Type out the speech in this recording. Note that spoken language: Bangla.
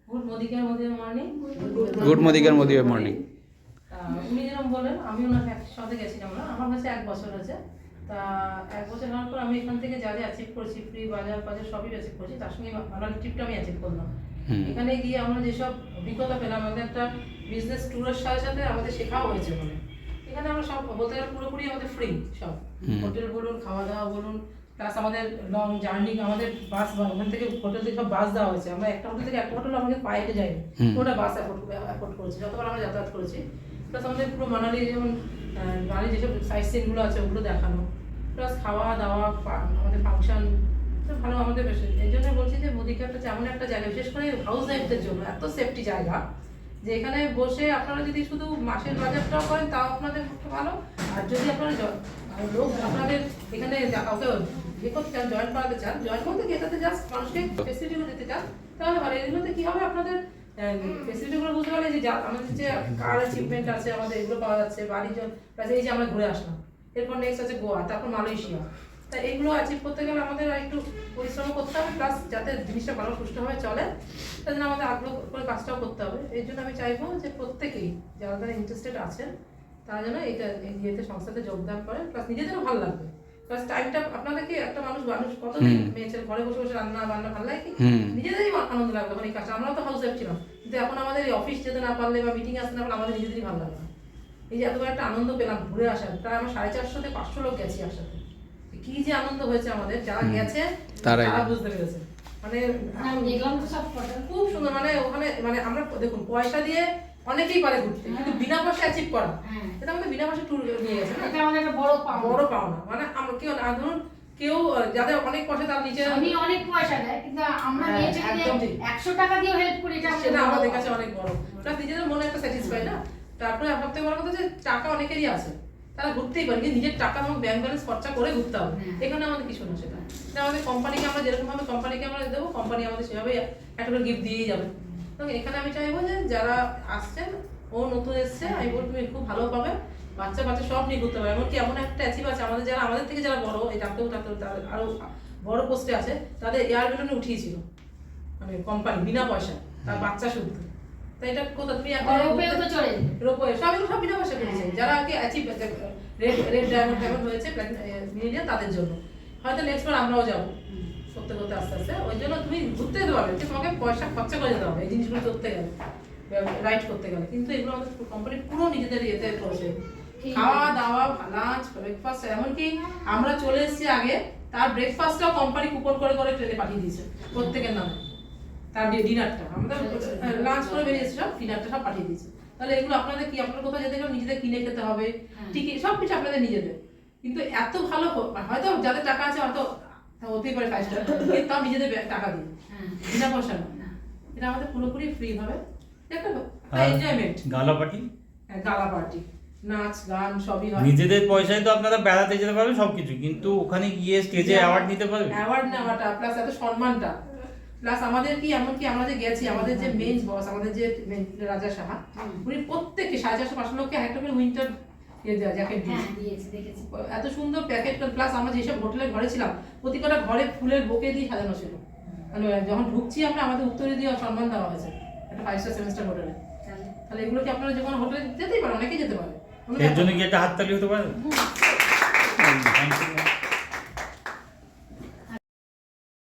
Good morning. Good morning. উনি যেরকম বলেন আমি ওনার একসাথে গেছিলাম না, আমার কাছে 1 বছর আছে। তা 1 বছর হওয়ার পর আমি এখান থেকে যা যা অ্যাচিভ করেছি, ফ্রি বাজার সবই অ্যাচিভ করেছি, তার সঙ্গে আমার ট্রিপটা আমি অ্যাচিভ করলাম। এখানে গিয়ে আমরা যেসব অভিজ্ঞতা পেলাম, আমাদের একটা বিজনেস ট্যুরের সাথে সাথে আমাদের শেখাও হয়েছে। মানে এখানে আমরা সব বলতে গেলে পুরোপুরি আমাদের ফ্রি, সব হোটেল বলুন, খাওয়া দাওয়া বলুন, প্লাস আমাদের লং জার্নি, আমাদের বাস, ওখান থেকে হোটেল থেকে সব বাস দেওয়া হয়েছে। আমরা একটা হোটেল থেকে একটা হোটেল আমাদের পায়ে হেঁটে যাইনি, ওটা বাস অ্যাফোর্ড করেছি যতবার আমরা যাতায়াত করেছি। প্লাস আমাদের পুরো মানালি, যেমন মানালি যেসব সাইট সিনগুলো আছে ওগুলো দেখানো, প্লাস খাওয়া দাওয়া, আমাদের ফাংশন ভালো আমাদের বেশ। এই জন্য বলছি যে মুদিখাটা হচ্ছে এমন একটা জায়গা, বিশেষ করে হাউস ওয়াইফদের জন্য এত সেফটি জায়গা, যে এখানে বসে আপনারা যদি শুধু মাসের বাজারটাও করেন তাও আপনাদের পক্ষে ভালো। আর যদি আপনারা লোক আপনাদের এখানে কাউকে ইয়ে করতে চান, জয়েন করাতে চান, জয়েন করতে গিয়ে এটাতে জাস্ট মানুষকে ফেসিলিটিগুলো দিতে চান, তাহলে ভালো। এগুলোতে কি হবে, আপনাদের ফেসিলিটিগুলো বুঝতে পারলে যে আমাদের যে কার অ্যাচিভমেন্ট আছে, আমাদের এগুলো পাওয়া যাচ্ছে। বাড়ির জন্য এই যে আমরা ঘুরে আসলাম, এরপর নেক্সট আছে গোয়া, তারপর মালয়েশিয়া। তা এইগুলো অ্যাচিভ করতে গেলে আমাদের একটু পরিশ্রম করতে হবে, প্লাস যাতে জিনিসটা ভালো সুষ্ঠুভাবে চলে তার জন্য আমাদের আগ্রহ করে কাজটাও করতে হবে। এই জন্য আমি চাইবো যে প্রত্যেকেই যারা যারা ইন্টারেস্টেড আছেন তারা যেন এইটা ইয়েতে সংস্থাতে যোগদান করেন, প্লাস নিজেদেরও ভালো লাগবে। প্লাস টাইমটা আপনাদেরকে একটা মানুষ কতদিন মেয়ে ছেলে ঘরে বসে বসে রান্না বান্না ভালো লাগে কি, নিজেদেরই আনন্দ লাগবে তখন এই কাজটা। আমরাও তো হাউস ওয়াইফ ছিলাম, কিন্তু এখন আমাদের অফিস যেতে না পারলে বা মিটিং আসতে না পারলে আমাদের নিজেদেরই ভালো লাগে না। এই যে এতবার একটা আনন্দ পেলাম ঘুরে আসার, প্রায় আমরা 450 থেকে 500 লোক গেছি একসাথে। কি যে আনন্দ হয়েছে আমাদের, যারা গেছে তারা বুঝতে পেরেছে। মানে খুব সুন্দর, মানে ওখানে মানে আমরা দেখুন পয়সা দিয়ে অনেকেই পারে ঘুরতে, কিন্তু বিনা পয়সা অ্যাচিভ করা, এটা আমাদের বিনা পয়সা ট্যুর নিয়ে গেছে না, এটা আমাদের একটা বড় পাওনা। মানে আমরা কেউ না, ধরুন কেউ যাদের অনেক পয়সা তার নিচে উনি অনেক পয়সা দেয়, কিন্তু আমরা নিয়েছি 100 টাকা দিয়ে হেল্প করি, সেটা আমাদের কাছে অনেক বড়, প্লাস নিজেদের মনে একটা স্যাটিসফাই না। তারপরে সবথেকে বড় কথা যে টাকা অনেকেরই আছে, তারা ঘুরতেই পারে, কিন্তু নিজের টাকা এবং ব্যাংক ব্যালেন্স খরচা করে ঘুরতে হবে। এখানে আমাদের কিছু না, সেটা আমাদের কোম্পানিকে আমরা যেরকম ভাবে কোম্পানিকে আমরা দেবো, কোম্পানি আমাদের সেভাবে একটা করে গিফট দিয়েই যাবে। তো এখানে আমি চাইবো যে যারা আসছেন, ও নতুন এসছে, আমি বলবো তুমি খুব ভালো পাবে, বাচ্চা সব নিয়ে ঘুরতে পারে। এমনকি এমন একটা অ্যাচিভ আছে আমাদের, যারা আমাদের থেকে যারা বড়, এই ডাক্তার আরো বড় পোস্টে আছে, তাদের এয়ার বেলুনে উঠিয়েছিল মানে কোম্পানি বিনা পয়সা, তার বাচ্চা শুদ্ধ। তাই এটা কোথা তুমি রোপওয়ে সব বিনা পয়সা করেছে, যারা আর কি অ্যাচিভ রেড ডায়মন্ড হয়েছে মিলিয়ন, তাদের জন্য। হয়তো নেক্সট বার আমরাও যাবো করতে করতে আস্তে আস্তে। ওই জন্য তুমি ঘুরতে যেতে পারবে, তোমাকে পয়সা খরচা করে যেতে হবে এই জিনিসগুলো করতে গেলে, রাইড করতে গেলে। কিন্তু এগুলো আমাদের কোম্পানি পুরো নিজেদের ইয়েতে করেছে, খাওয়া দাওয়া, লাঞ্চ, ব্রেকফাস্ট, এমনকি আমরা চলে এসেছি আগে, তার ব্রেকফাস্টটাও কোম্পানি কুপন করে করে ট্রেনে পাঠিয়ে দিয়েছে প্রত্যেকের নামে। তার ডিনারটা আমরা লাঞ্চ করে বেরিয়েছি, সব ডিনারটা সব পাঠিয়ে দিয়েছে। তাহলে এগুলো আপনাদের কি, আপনার কোথাও যেতে গেলে নিজেদের কিনে খেতে হবে, টিকিট সবকিছু আপনাদের নিজেদের। কিন্তু এত ভালো, হয়তো যাদের টাকা আছে হয়তো হতেই পারে 5 স্টার, কিন্তু তাও নিজেদের টাকা দিয়ে, বিনা পয়সা না। এটা আমাদের পুরোপুরি ফ্রি ভাবে একটা এনজয়মেন্ট। গালা পার্টি, নাচ গান সবই হয় নিজেদের পয়সায়। তো আপনারা বেড়াতে যেতে পারবেন সবকিছু, কিন্তু ওখানে গিয়ে স্টেজে অ্যাওয়ার্ড নিতে পারবেন, অ্যাওয়ার্ড নেওয়াটা প্লাস এত সম্মানটা, প্লাস আমাদের কি এমনকি আমরা যে গেছি, আমাদের যে মেইন বস, আমাদের যে রাজা সাহা, উনি প্রত্যেককে 450-500 লোককে একটা করে উইন্টার জ্যাকেট দিয়েছে। এত সুন্দর প্যাকেট, প্লাস আমরা যেসব হোটেলের ঘরে ছিলাম প্রতিটা ঘরে ফুলের বোকে দিয়ে সাজানো ছিল। মানে যখন ঢুকছি আমরা, আমাদের উত্তরে দিয়ে সম্মান দেওয়া হয়েছে একটা 5 স্টার 7 স্টার হোটেলে। তাহলে এগুলো কি আপনারা যে কোনো হোটেলে যেতেই পারেন, অনেকেই যেতে পারে, এর জন্য কি একটা হাততালি হতে পারে?